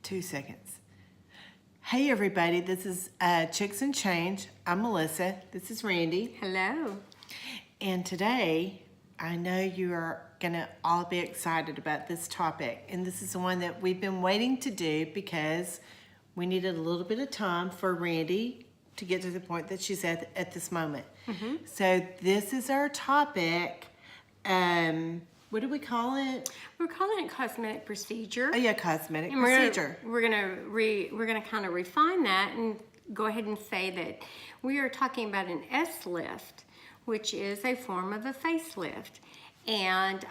2 seconds. Hey everybody, this is Chicks and Change. I'm Melissa. This is Randy. Hello. And today, I know you are gonna all be excited about this topic. And this is the one that we've been waiting to do because we needed a little bit of time for Randy to get to the point that she's at this moment. Mm-hmm. So this is our topic. What do we call it? We're calling it cosmetic procedure. Oh yeah, cosmetic And procedure. We're gonna kind of refine that and go ahead and say that we are talking about an S lift, which is a form of a facelift, and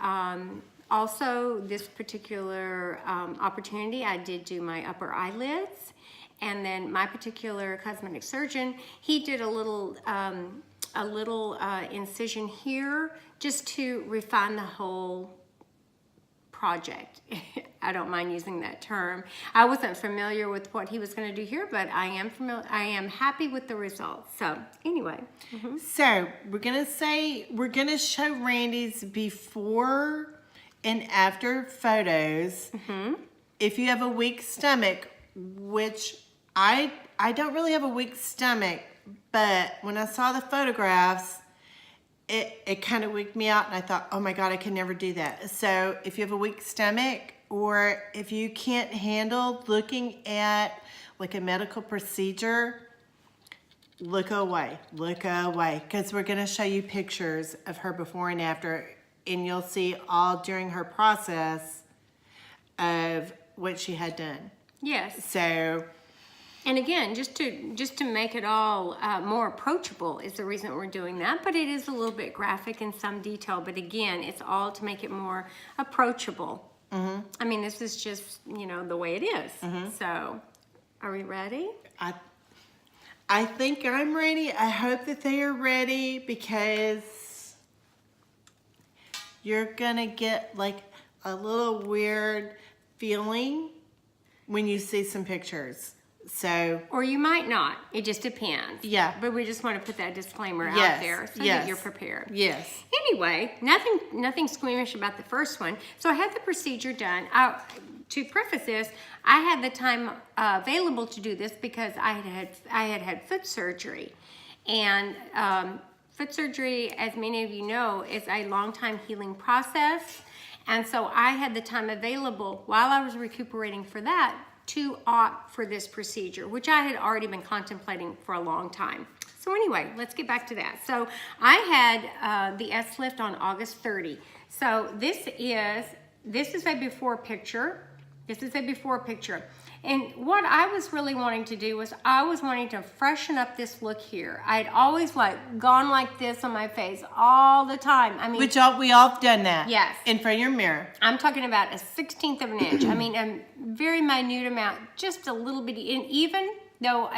also this particular opportunity, I did do my upper eyelids, and then my particular cosmetic surgeon, he did a little incision here just to refine the whole project. I don't mind using that term. I wasn't familiar with what he was going to do here, but I am happy with the results. So anyway. Mm-hmm. So we're gonna show Randy's before and after photos. Mm-hmm. If you have a weak stomach, which I don't really have a weak stomach, but when I saw the photographs, it kind of wigged me out, and I thought, oh my God, I can never do that. So if you have a weak stomach, or if you can't handle looking at like a medical procedure, look away, because we're gonna show you pictures of her before and after, and you'll see all during her process of what she had done. Yes. So. And again, just to make it all more approachable is the reason we're doing that. But it is a little bit graphic in some detail. But again, it's all to make it more approachable. Mm-hmm. I mean, this is just, the way it is. Mm-hmm. So, are we ready? I think I'm ready. I hope that they are ready, because you're gonna get like a little weird feeling when you see some pictures. So, or you might not. It just depends. Yeah. But we just want to put that disclaimer Yes, out there so yes. that you're prepared. Yes. Anyway, nothing squeamish about the first one. So I had the procedure done. To preface this, I had the time available to do this because I had foot surgery, and foot surgery, as many of you know, is a long time healing process, and so I had the time available while I was recuperating for that to opt for this procedure, which I had already been contemplating for a long time. So anyway, let's get back to that. So I had the S lift on August 30. So this is a before picture. This is a before picture. And what I was really wanting to do was I was wanting to freshen up this look here. I'd always gone like this on my face all the time. I mean, we all have done that. Yes. In front of your mirror. I'm talking about a 1/16 of an inch. I mean, a very minute amount, just a little bit, and even though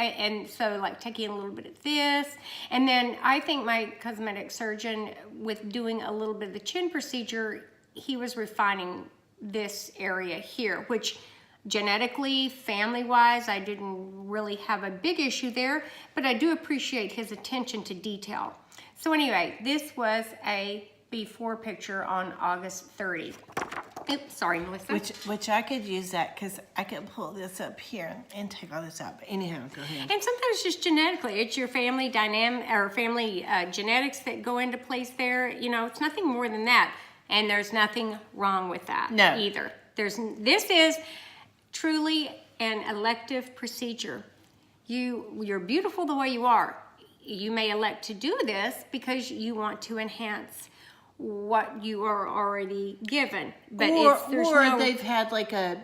taking a little bit of this, and then I think my cosmetic surgeon, with doing a little bit of the chin procedure, he was refining this area here, which genetically, family-wise, I didn't really have a big issue there, but I do appreciate his attention to detail. So anyway, this was a before picture on August 30. Oops, sorry, Melissa. Which I could use that, because I could pull this up here and take all this out. But anyhow, go ahead. And sometimes just genetically, it's your family dynamic or family genetics that go into place there. It's nothing more than that, and there's nothing wrong with that either. This is truly an elective procedure. You're beautiful the way you are. You may elect to do this because you want to enhance what you are already given. But they've had like a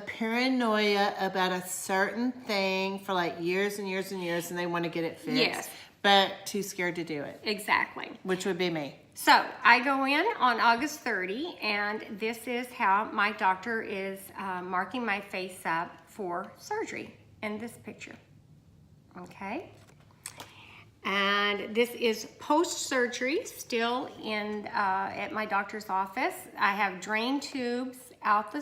paranoia about a certain thing for like years and years and years, and they want to get it fixed. Yes. But too scared to do it. Exactly. Which would be me. So I go in on August 30, and this is how my doctor is marking my face up for surgery in this picture. Okay. And this is post-surgery, still at my doctor's office. I have drain tubes out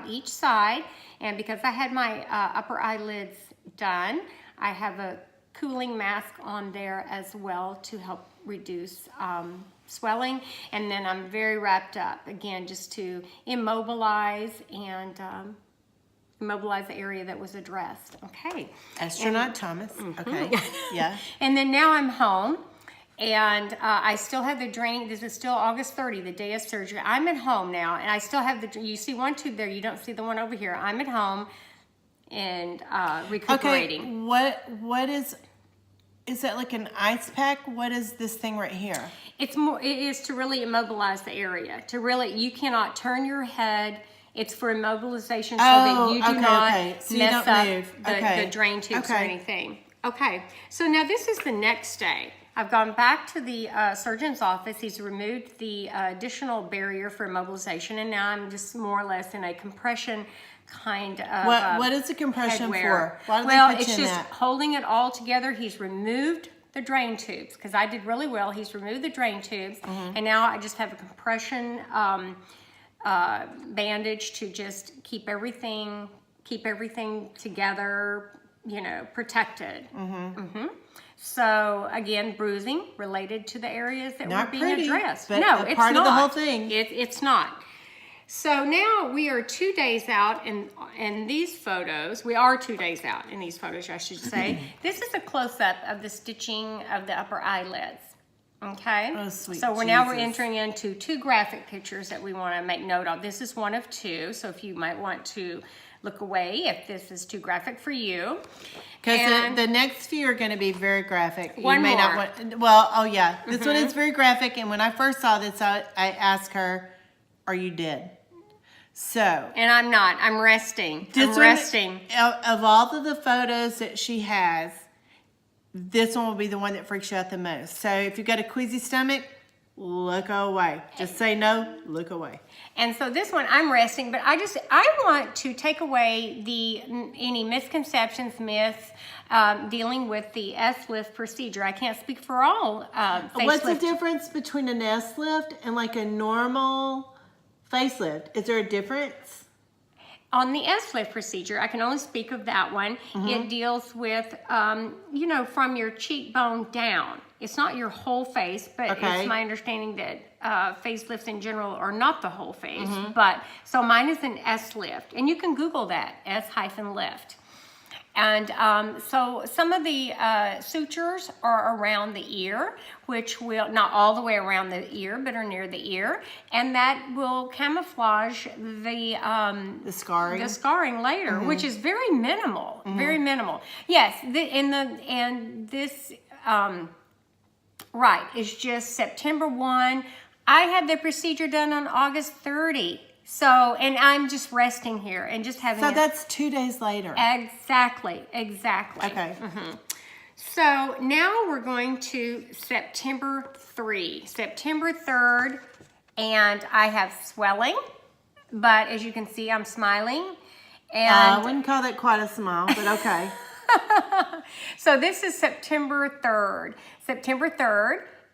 each side, and because I had my upper eyelids done, I have a cooling mask on there as well to help reduce swelling. And then I'm very wrapped up, again, just to immobilize and immobilize the area that was addressed. Okay. Astronaut Thomas. Okay. Yeah. And then now I'm home, and I still have the drain. This is still August 30, the day of surgery. I'm at home now, and I still have you see one tube there. You don't see the one over here. I'm at home and recuperating. Okay. What is that, like an ice pack? What is this thing right here? It is to really immobilize the area. You cannot turn your head. It's for immobilization so that you do not So you mess don't up move. the drain tubes or anything. Okay, so now this is the next day. I've gone back to the surgeon's office. He's removed the additional barrier for immobilization, and now I'm just more or less in a compression kind of What is the compression headwear. for? Why do Well, they put it's you in just that? holding it all together. He's removed the drain tubes because I did really well. He's removed the drain tubes, and now I just have a compression bandage to just keep everything together, protected. So again, bruising related to the areas that Not were being pretty, addressed. but No, a it's part not. of the whole thing. It's not. So now we are 2 days out in these photos. We are 2 days out in these photos, I should say. This is a close-up of the stitching of the upper eyelids. Okay? Oh, sweet So we're Jesus. entering into 2 graphic pictures that we want to make note of. This is one of 2, so if you might want to look away if this is too graphic for you. Because the next few are going to be very graphic. One you may more. not want. Well, oh yeah, this one is very graphic. And when I first saw this, I asked her, "Are you dead?" So. And I'm not. I'm resting. This I'm one, resting. Of all of the photos that she has, this one will be the one that freaks you out the most. So if you've got a queasy stomach, look away. Just say no, look away. And so this one, I'm resting, but I want to take away any misconceptions, myths dealing with the S-lift procedure. I can't speak for all What's the facelift. difference between an S-lift and like a normal facelift? Is there a difference? On the S-lift procedure, I can only speak of that one. It deals with, from your cheekbone down. It's not your whole face, but it's my understanding that facelifts in general are not the whole face. But so mine is an S-lift, and you can Google that, S-lift. And so some of the sutures are around the ear, which will, not all the way around the ear, but are near the ear. And that will camouflage the scarring later, which is very minimal, very minimal. Yes, right, it's just September 1. I had the procedure done on August 30. So, and I'm just resting here and just having. So that's 2 days later. Exactly. Okay. So now we're going to September 3rd, and I have swelling, but as you can see, I'm smiling. And I wouldn't call that quite a smile, but okay. So this is September 3rd,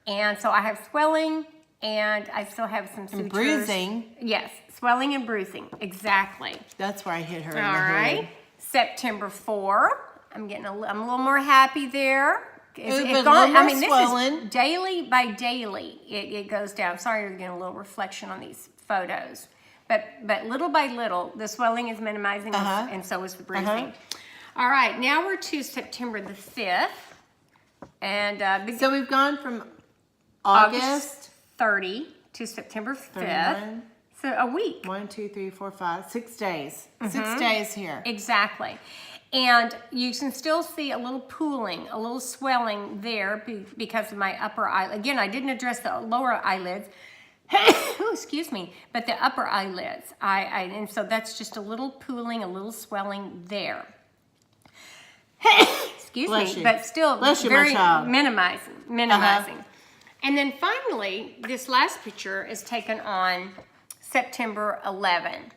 and so I have swelling, and I still have some sutures. And bruising. Yes, swelling and bruising, exactly. That's where I hit her in the All head. right, September 4. I'm a little more happy there. This swollen. is daily by daily. It goes down. Sorry, you're getting a little reflection on these photos, but little by little, the swelling is minimizing, and so is the bruising. All right, now we're to September the 5th, and So we've gone from August 30 to September 5th. 31. So a week. 1, 2, 3, 4, 5, 6 days. 6 days here. Exactly. And you can still see a little pooling, a little swelling there because of my upper eyelid. Again, I didn't address the lower eyelids. Oh, excuse me. But the upper eyelids. And so that's just a little pooling, a little swelling there. Excuse Bless me. you. But still Bless you, my very child. minimizing. And then finally, this last picture is taken on September 11.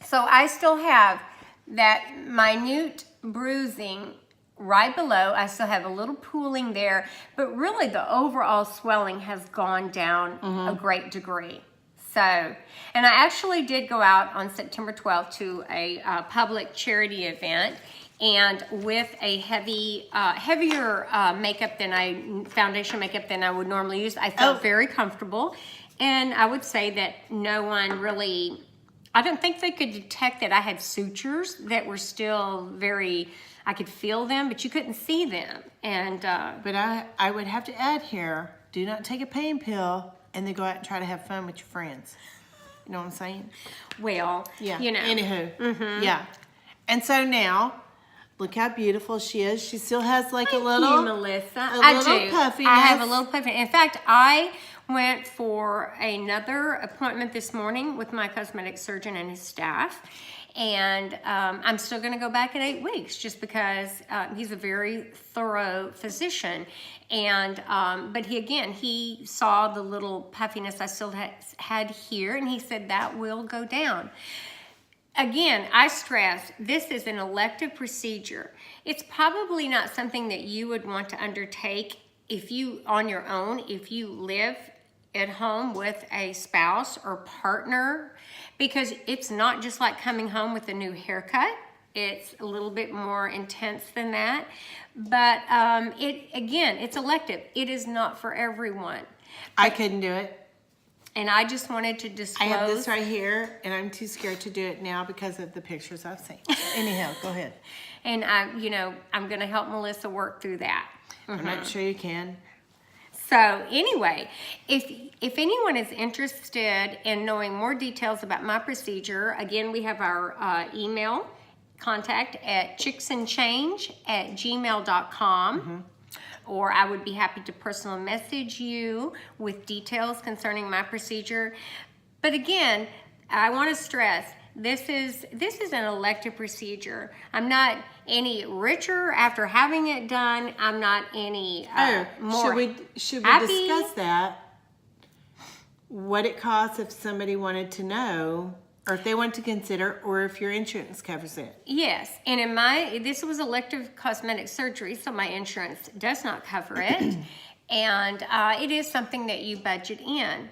So I still have that minute bruising right below. I still have a little pooling there, but really the overall swelling has gone down a great degree. So, and I actually did go out on September 12th to a public charity event, and with a heavier makeup than foundation makeup than I would normally use. I felt very comfortable, and I would say that no one really I don't think they could detect that I had sutures that were still I could feel them, but you couldn't see them. And But I would have to add here, do not take a pain pill and then go out and try to have fun with your friends. You know what I'm saying? well, Yeah. you know. Anywho. Yeah. And so now, look how beautiful she is. She still has like a little. Thank you, Melissa. I do. Puffiness. I have a little puffiness. In fact, I went for another appointment this morning with my cosmetic surgeon and his staff. And I'm still going to go back in 8 weeks just because he's a very thorough physician. And but he saw the little puffiness I still had here, and he said that will go down. Again, I stress, this is an elective procedure. It's probably not something that you would want to undertake on your own, if you live at home with a spouse or partner, because it's not just like coming home with a new haircut. It's a little bit more intense than that. But it's elective. It is not for everyone. I couldn't do it. And I just wanted to disclose. I have this right here, and I'm too scared to do it now because of the pictures I've seen. Anyhow, go ahead. And I'm going to help Melissa work through that. I'm not sure you can. So anyway, if anyone is interested in knowing more details about my procedure, again, we have our email contact at chicksandchange@gmail.com. Or I would be happy to personal message you with details concerning my procedure. But again, I want to stress, this is an elective procedure. I'm not any richer after having it done. I'm not any more should we happy. discuss that? What it costs if somebody wanted to know, or if they want to consider, or if your insurance covers it. Yes, and this was elective cosmetic surgery, so my insurance does not cover it. And it is something that you budget in.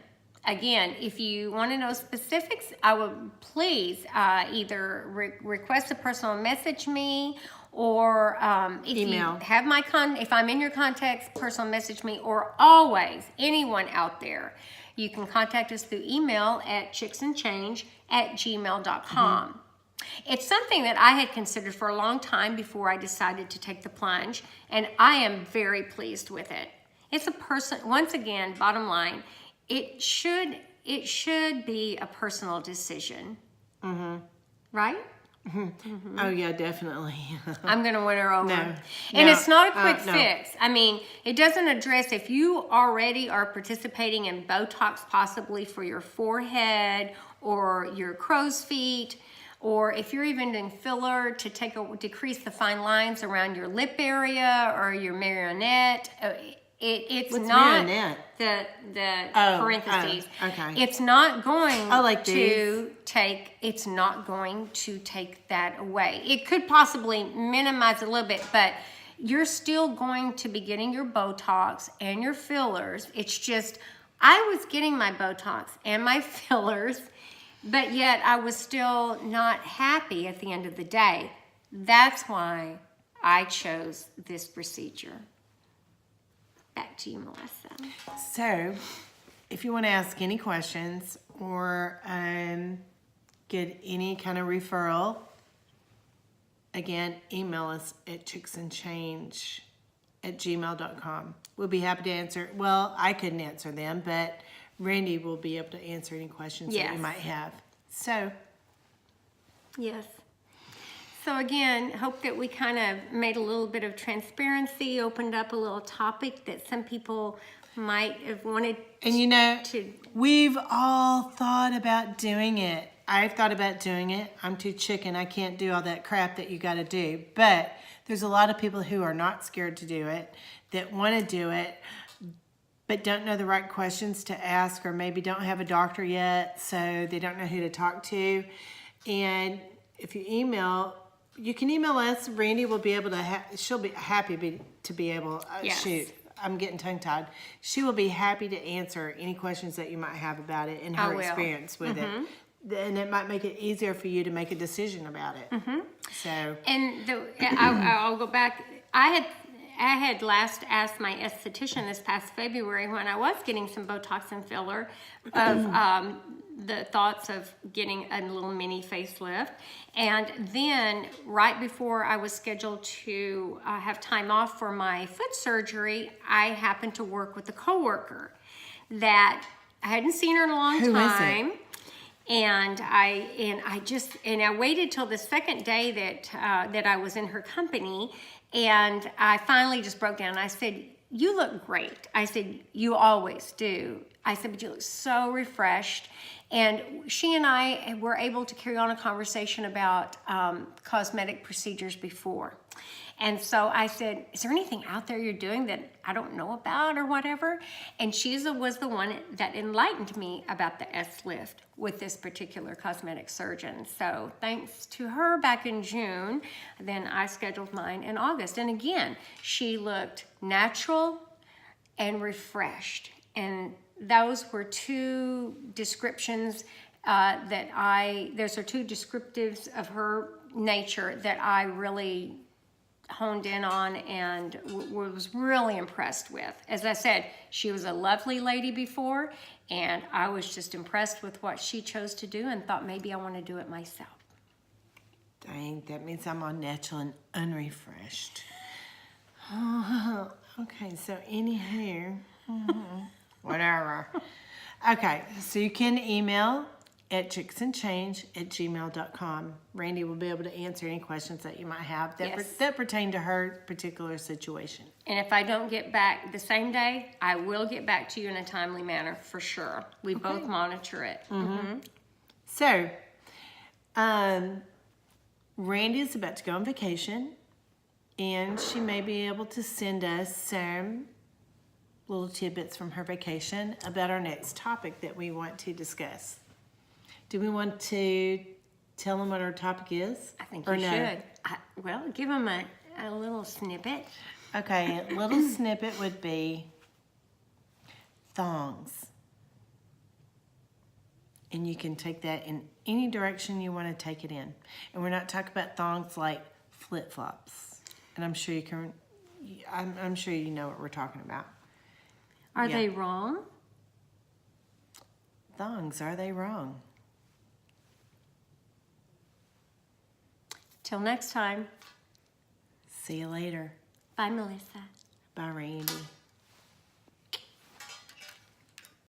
Again, if you want to know specifics, I would please either request a personal message me, or if email. you have if I'm in your contacts, personal message me, or always, anyone out there, you can contact us through email at chicksandchange@gmail.com. It's something that I had considered for a long time before I decided to take the plunge, and I am very pleased with it. It's once again, bottom line, it should be a personal decision. Right? Oh yeah, definitely. I'm going to win her over. No. And No. it's not a quick No. fix. I mean, it doesn't address if you already are participating in Botox possibly for your forehead or your crow's feet, or if you're even doing filler to decrease the fine lines around your lip area or your marionette. It's What's not marionette? the parentheses. Okay. It's not going I like it's not going to take that away. It could possibly minimize it a little bit, but you're still going to be getting your Botox and your fillers. It's just, I was getting my Botox and my fillers, but yet I was still not happy at the end of the day. That's why I chose this procedure. Back to you, Melissa. So, if you want to ask any questions or get any kind of referral, again, email us at chicksandchange@gmail.com. We'll be happy to answer. Well, I couldn't answer them, but Randy will be able to answer any questions that you might have. So, yes. So again, hope that we kind of made a little bit of transparency, opened up a little topic that some people might have wanted and we've all thought about doing it. I've thought about doing it. I'm too chicken. I can't do all that crap that you got to do. But there's a lot of people who are not scared to do it, that want to do it, but don't know the right questions to ask, or maybe don't have a doctor yet, so they don't know who to talk to. And if you can email us. Randy will be able to, she'll be happy to be able, Yes. I'm getting tongue-tied. She will be happy to answer any questions that you might have about it and her experience with it. And it might make it easier for you to make a decision about it. So. And I'll go back. I had I had last asked my esthetician this past February when I was getting some Botox and filler of the thoughts of getting a little mini facelift. And then right before I was scheduled to have time off for my foot surgery, I happened to work with a coworker that I hadn't seen her in a long Who is it? time. And I waited till the second day that I was in her company, and I finally just broke down. I said, "You look great." I said, "You always do." I said, "But you look so refreshed." And she and I were able to carry on a conversation about cosmetic procedures before. And so I said, "Is there anything out there you're doing that I don't know about or whatever?" And she was the one that enlightened me about the S-Lift with this particular cosmetic surgeon. So thanks to her back in June, then I scheduled mine in August. And again, she looked natural and refreshed. And those were two descriptions those are two descriptives of her nature that I really honed in on and was really impressed with. As I said, she was a lovely lady before, and I was just impressed with what she chose to do and thought maybe I want to do it myself. Dang, that means I'm all natural and unrefreshed. Oh, okay, so anywho, whatever. Okay, so you can email at chicksandchange@gmail.com. Randy will be able to answer any questions that you might have that pertain to her particular situation. And if I don't get back the same day, I will get back to you in a timely manner for sure. We both monitor it. So, Randy is about to go on vacation, and she may be able to send us some little tidbits from her vacation about our next topic that we want to discuss. Do we want to tell them what our topic is? I think you should. Well, give them a little snippet. Okay, a little snippet would be thongs. And you can take that in any direction you want to take it in. And we're not talking about thongs like flip-flops. And I'm sure I'm sure you know what we're talking about. Are they wrong? Thongs, are they wrong? Till next time. See you later. Bye, Melissa. Bye, Randy.